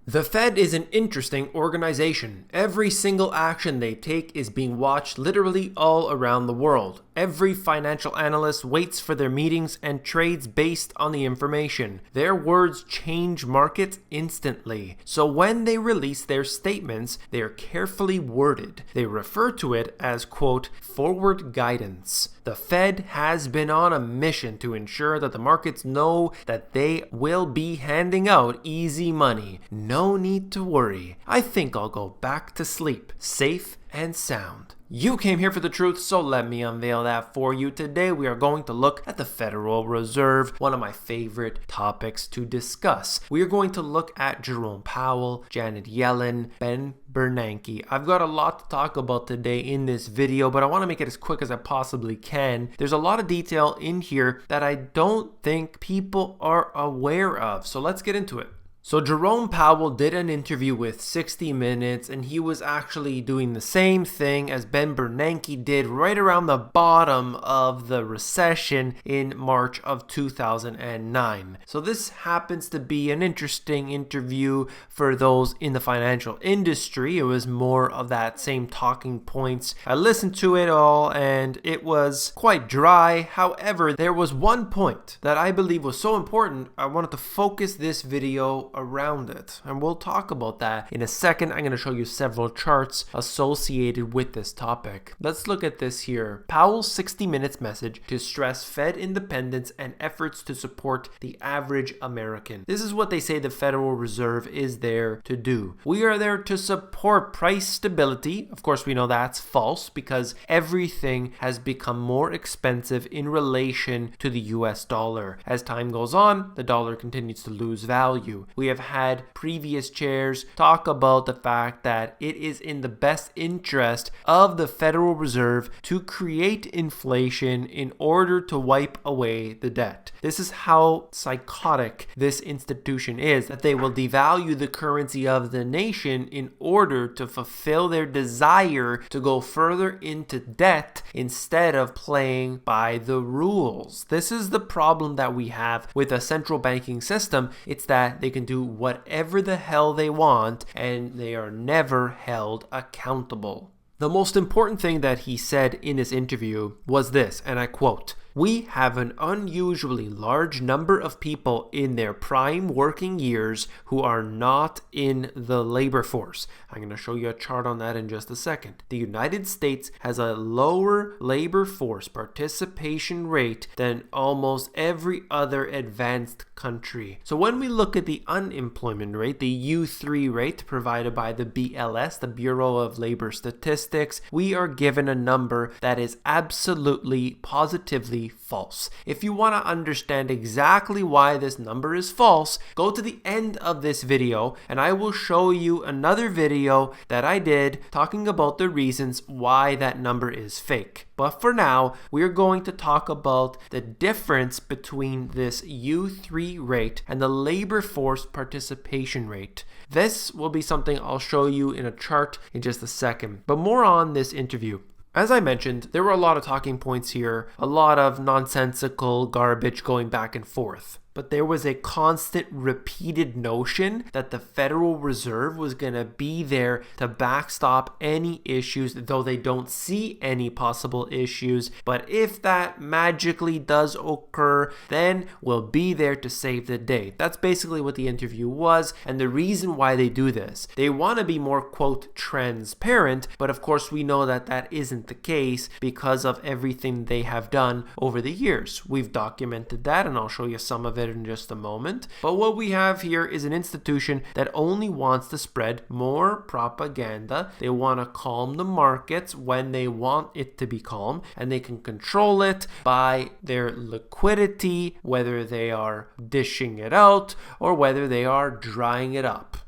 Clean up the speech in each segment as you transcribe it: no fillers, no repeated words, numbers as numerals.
The Fed is an interesting organization. Every single action they take is being watched literally all around the world. Every financial analyst waits for their meetings and trades based on the information. Their words change markets instantly. So when they release their statements, they are carefully worded. They refer to it as, quote, forward guidance. The Fed has been on a mission to ensure that the markets know that they will be handing out easy money. No need to worry. I think I'll go back to sleep, safe and sound. You came here for the truth, so let me unveil that for you. Today we are going to look at the Federal Reserve, one of my favorite topics to discuss. We are going to look at Jerome Powell, Janet Yellen, Ben Bernanke. I've got a lot to talk about today in this video, but I want to make it as quick as I possibly can. There's a lot of detail in here that I don't think people are aware of, so let's get into it. So Jerome Powell did an interview with 60 Minutes, and he was actually doing the same thing as Ben Bernanke did right around the bottom of the recession in March of 2009. So this happens to be an interesting interview for those in the financial industry. It was more of that same talking points. I listened to it all and it was quite dry. However, there was one point that I believe was so important, I wanted to focus this video around it, and we'll talk about that in a second. I'm going to show you several charts associated with this topic. Let's look at this here. Powell's 60 Minutes message to stress Fed independence and efforts to support the average American. This is what they say the Federal Reserve is there to do. We are there to support price stability. Of course, we know that's false because everything has become more expensive in relation to the US dollar. As time goes on, the dollar continues to lose value. We have had previous chairs talk about the fact that it is in the best interest of the Federal Reserve to create inflation in order to wipe away the debt. This is how psychotic this institution is, that they will devalue the currency of the nation in order to fulfill their desire to go further into debt instead of playing by the rules. This is the problem that we have with a central banking system. It's that they can do whatever the hell they want and they are never held accountable. The most important thing that he said in this interview was this, and I quote, "We have an unusually large number of people in their prime working years who are not in the labor force." I'm going to show you a chart on that in just a second. The United States has a lower labor force participation rate than almost every other advanced country. So when we look at the unemployment rate, the U3 rate provided by the BLS, the Bureau of Labor Statistics, we are given a number that is absolutely, positively false. If you want to understand exactly why this number is false, go to the end of this video and I will show you another video that I did talking about the reasons why that number is fake. But for now, we're going to talk about the difference between this U3 rate and the labor force participation rate. This will be something I'll show you in a chart in just a second, but more on this interview. As I mentioned, there were a lot of talking points here, a lot of nonsensical garbage going back and forth. But there was a constant repeated notion that the Federal Reserve was going to be there to backstop any issues, though they don't see any possible issues. But if that magically does occur, then we'll be there to save the day. That's basically what the interview was, and the reason why they do this. They want to be more, quote, transparent, but of course we know that that isn't the case because of everything they have done over the years. We've documented that, and I'll show you some of it in just a moment. But what we have here is an institution that only wants to spread more propaganda. They want to calm the markets when they want it to be calm, and they can control it by their liquidity, whether they are dishing it out or whether they are drying it up.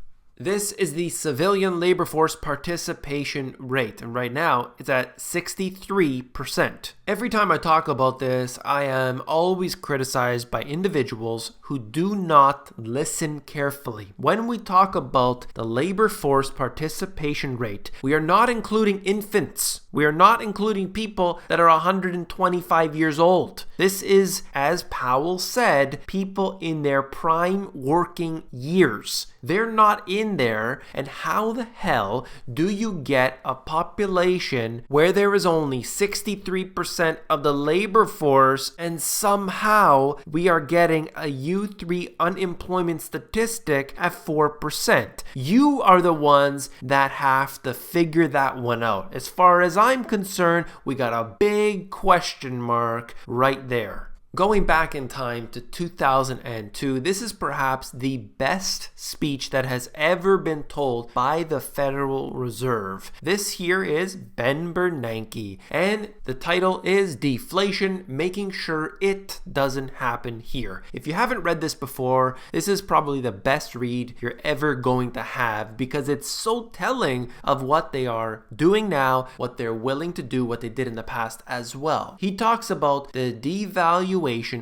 This is the civilian labor force participation rate, and right now it's at 63%. Every time I talk about this, I am always criticized by individuals who do not listen carefully. When we talk about the labor force participation rate, we are not including infants. We are not including people that are 125 years old. This is, as Powell said, people in their prime working years. They're not in in there, and how the hell do you get a population where there is only 63% of the labor force and somehow we are getting a U3 unemployment statistic at 4%? You are the ones that have to figure that one out. As far as I'm concerned, we got a big question mark right there. Going back in time to 2002, this is perhaps the best speech that has ever been told by the Federal Reserve. This here is Ben Bernanke, and the title is Deflation, Making Sure It Doesn't Happen Here. If you haven't read this before, this is probably the best read you're ever going to have because it's so telling of what they are doing now, what they're willing to do, what they did in the past as well. He talks about the devaluation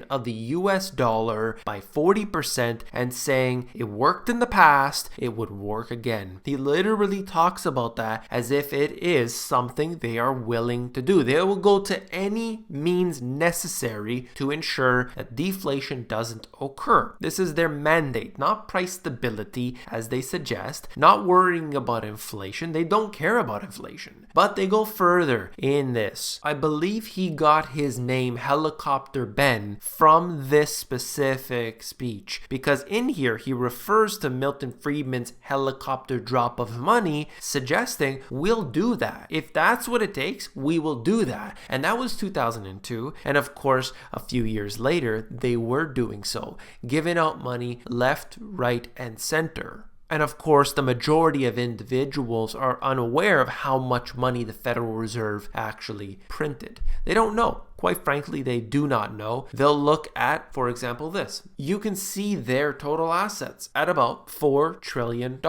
of the US dollar by 40% and saying it worked in the past, it would work again. He literally talks about that as if it is something they are willing to do. They will go to any means necessary to ensure that deflation doesn't occur. This is their mandate, not price stability as they suggest, not worrying about inflation. They don't care about inflation. But they go further in this. I believe he got his name Helicopter Ben from this specific speech because in here he refers to Milton Friedman's helicopter drop of money, suggesting we'll do that. If that's what it takes, we will do that. And that was 2002. And of course, a few years later, they were doing so, giving out money left, right, and center. And of course, the majority of individuals are unaware of how much money the Federal Reserve actually printed. They don't know. Quite frankly, they do not know. They'll look at, for example, this. You can see their total assets at about $4 trillion.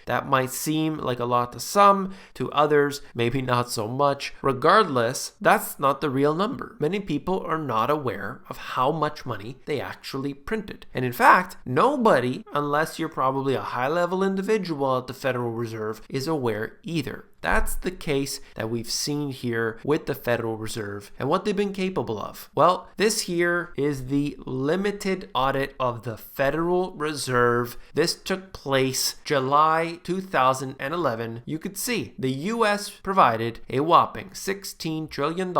That might seem like a lot to some, to others, maybe not so much. Regardless, that's not the real number. Many people are not aware of how much money they actually printed. And in fact, nobody, unless you're probably a high-level individual at the Federal Reserve, is aware either. That's the case that we've seen here with the Federal Reserve and what they've been capable of. Well, this here is the limited audit of the Federal Reserve. This took place July 2011. You could see the U.S. provided a whopping $16 trillion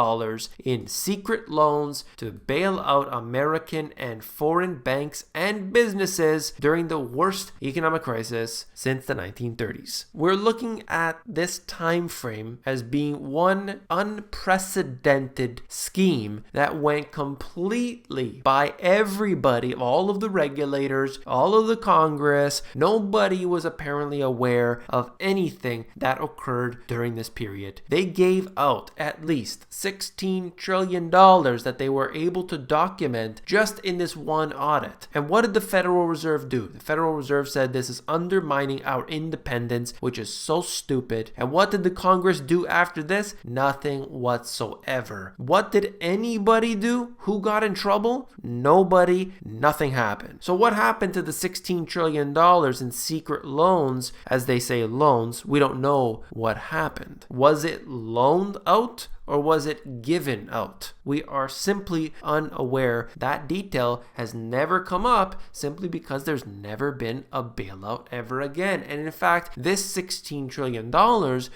in secret loans to bail out American and foreign banks and businesses during the worst economic crisis since the 1930s. We're looking at this time frame as being one unprecedented scheme that went completely by everybody, all of the regulators, all of the Congress. Nobody was apparently aware of anything that occurred during this period. They gave out at least $16 trillion that they were able to document just in this one audit. And what did the Federal Reserve do? The Federal Reserve said this is undermining our independence, which is so stupid. And what did the Congress do after this? Nothing whatsoever. What did anybody do? Who got in trouble? Nobody. Nothing happened. So what happened to the $16 trillion in secret loans? As they say, loans. We don't know what happened. Was it loaned out? Or was it given out? We are simply unaware. That detail has never come up simply because there's never been a bailout ever again. And in fact, this $16 trillion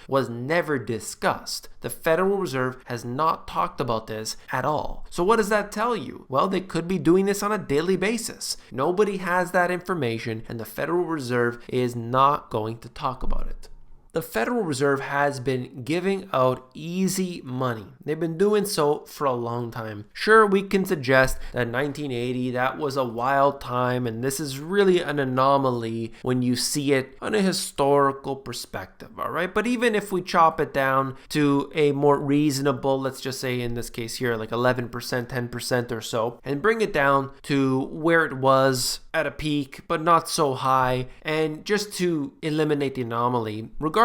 was never discussed. The Federal Reserve has not talked about this at all. So what does that tell you? Well, they could be doing this on a daily basis. Nobody has that information, and the Federal Reserve is not going to talk about it. The Federal Reserve has been giving out easy money. They've been doing so for a long time. Sure, we can suggest that 1980, that was a wild time, and this is really an anomaly when you see it on a historical perspective, all right? But even if we chop it down to a more reasonable, let's just say in this case here, like 11%, 10% or so, and bring it down to where it was at a peak, but not so high, and just to eliminate the anomaly, regardless,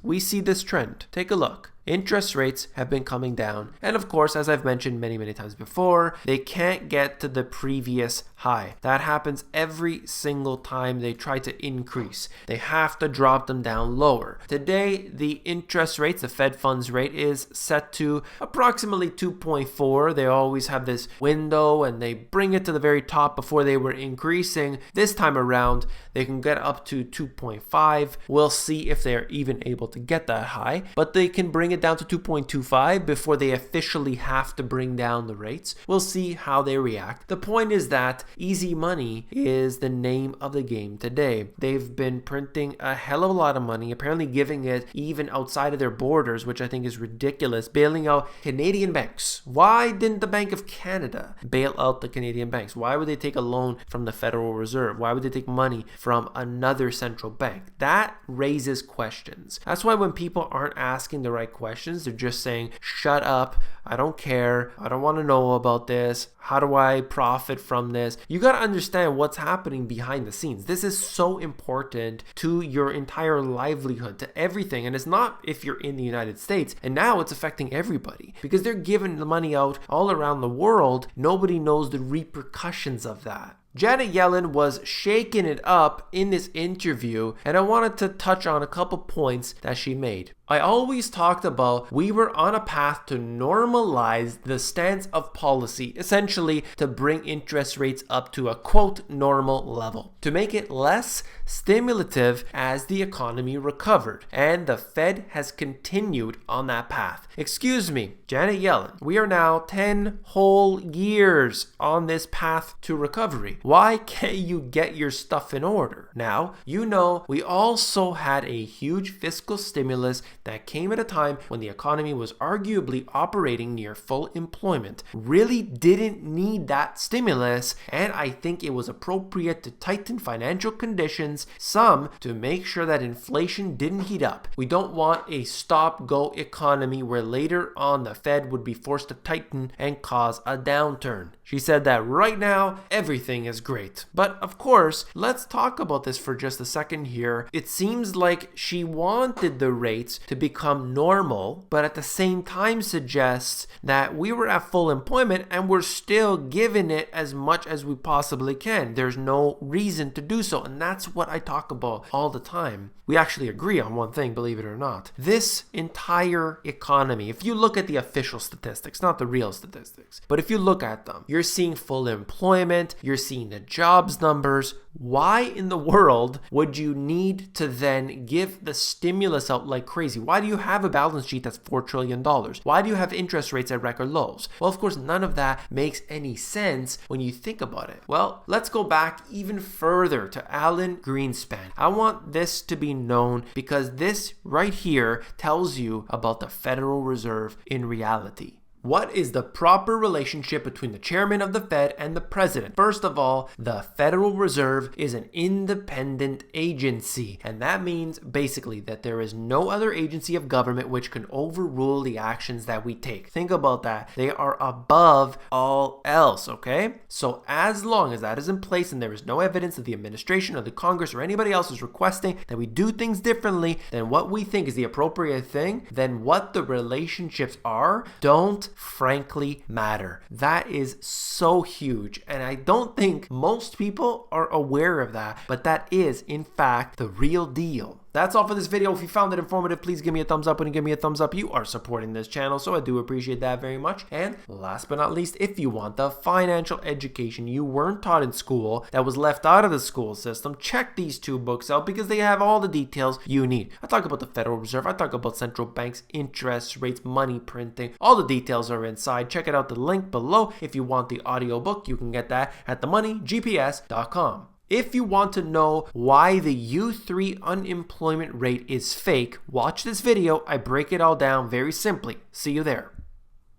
we see this trend. Take a look. interest rates have been coming down. And of course, as I've mentioned many times before, they can't get to the previous high. That happens every single time they try to increase. They have to drop them down lower. Today, the interest rates, the Fed funds rate, is set to approximately 2.4. They always have this window and they bring it to the very top before they were increasing. This time around, they can get up to 2.5. We'll see if they're even able to get that high, but they can bring it down to 2.25 before they officially have to bring down the rates. We'll see how they react. The point is that easy money is the name of the game today. They've been printing a hell of a lot of money, apparently giving it even outside of their borders, which I think is ridiculous, bailing out Canadian banks. Why didn't the Bank of Canada bail out the Canadian banks? Why would they take a loan from the Federal Reserve? Why would they take money from another central bank? That raises questions. That's why when people aren't asking the right questions, they're just saying, shut up, I don't care, I don't want to know about this, how do I profit from this? You got to understand what's happening behind the scenes. This is so important to your entire livelihood, to everything. And it's not if you're in the United States, and now it's affecting everybody because they're giving the money out all around the world. Nobody knows the repercussions of that. Janet Yellen was shaking it up in this interview, and I wanted to touch on a couple points that she made. I always talked about we were on a path to normalize the stance of policy, essentially to bring interest rates up to a quote normal level, to make it less stimulative as the economy recovered, and the Fed has continued on that path. Excuse me, Janet Yellen, we are now 10 whole years on this path to recovery. Why can't you get your stuff in order? Now, you know, we also had a huge fiscal stimulus that came at a time when the economy was arguably operating near full employment. Really didn't need that stimulus, and I think it was appropriate to tighten financial conditions, some to make sure that inflation didn't heat up. We don't want a stop-go economy where later on the Fed would be forced to tighten and cause a downturn. She said that right now, everything is great. But of course, let's talk about this for just a second here. It seems like she wanted the rates to become normal, but at the same time suggests that we were at full employment and we're still giving it as much as we possibly can. There's no reason to do so, and that's what I talk about all the time. We actually agree on one thing, believe it or not. This entire economy, if you look at the official statistics, not the real statistics, but if you look at them, you're seeing full employment, you're seeing the jobs numbers. Why in the world would you need to then give the stimulus out like crazy? Why do you have a balance sheet that's $4 trillion? Why do you have interest rates at record lows? Well, of course, none of that makes any sense when you think about it. Well, let's go back even further to Alan Greenspan. I want this to be known because this right here tells you about the Federal Reserve in reality. What is the proper relationship between the chairman of the Fed and the president? First of all, the Federal Reserve is an independent agency, and that means basically that there is no other agency of government which can overrule the actions that we take. Think about that. They are above all else, okay? So as long as that is in place and there is no evidence that the administration or the Congress or anybody else is requesting that we do things differently than what we think is the appropriate thing, then what the relationships are don't frankly matter. That is so huge, and I don't think most people are aware of that, but that is in fact the real deal. That's all for this video. If you found it informative, please give me a thumbs up. When you give me a thumbs up, you are supporting this channel, so I do appreciate that very much. And last but not least, if you want the financial education you weren't taught in school that was left out of the school system, check these two books out because they have all the details you need. I talk about the Federal Reserve, I talk about central banks, interest rates, money printing. All the details are inside. Check it out, the link below. If you want the audiobook, you can get that at themoneygps.com. If you want to know why the U3 unemployment rate is fake, watch this video. I break it all down very simply. See you there.